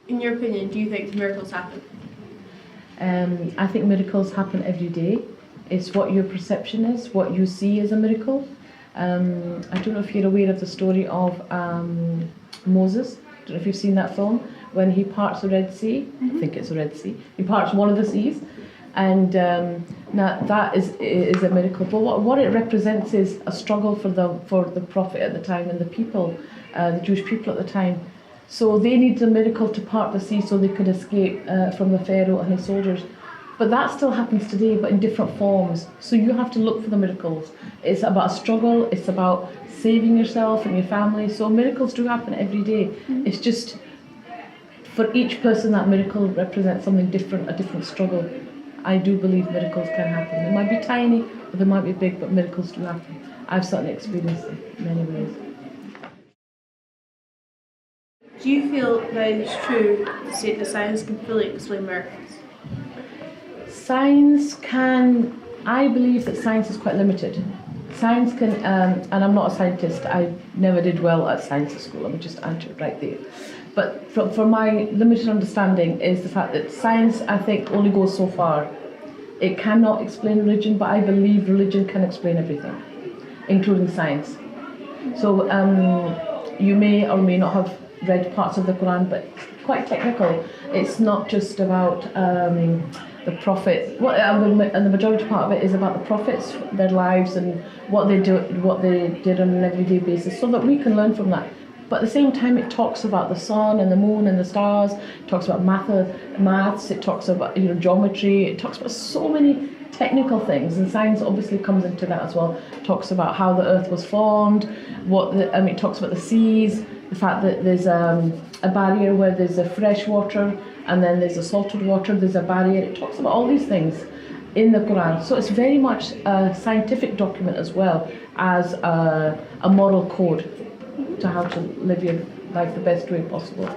In your opinion, do you think miracles happen? I think miracles happen every day. It's what your perception is, what you see as a miracle. I don't know if you're aware of the story of Moses. I don't know if you've seen that film. When he parts the Red Sea, I think it's the Red Sea. He parts one of the seas, and now that is a miracle. But what it represents is a struggle for the prophet at the time and the people, the Jewish people at the time. So they needed a miracle to part the sea so they could escape from the Pharaoh and his soldiers. But that still happens today, but in different forms. So you have to look for the miracles. It's about a struggle, it's about saving yourself and your family. So miracles do happen every day. It's just, for each person, that miracle represents something different, a different struggle. I do believe miracles can happen. They might be tiny, or they might be big, but miracles do happen. I've certainly experienced it in many ways. Do you feel that it's true to say that science can fully explain miracles? Science can, I believe that science is quite limited. Science can, and I'm not a scientist, I never did well at science at school, I'm just answered right there. But for my limited understanding is the fact that science, I think, only goes so far. It cannot explain religion, but I believe religion can explain everything, including science. So you may or may not have read parts of the Quran, but quite technical. It's not just about the prophet, and the majority part of it is about the prophets, their lives and what they did on an everyday basis, so that we can learn from that. But at the same time, it talks about the sun and the moon and the stars. It talks about maths. It talks about geometry. It talks about so many technical things, and science obviously comes into that as well. It talks about how the earth was formed. It talks about the seas, the fact that there's a barrier where there's a fresh water and then there's a salted water. There's a barrier. It talks about all these things in the Quran. So it's very much a scientific document as well as a moral code to how to live your life the best way possible.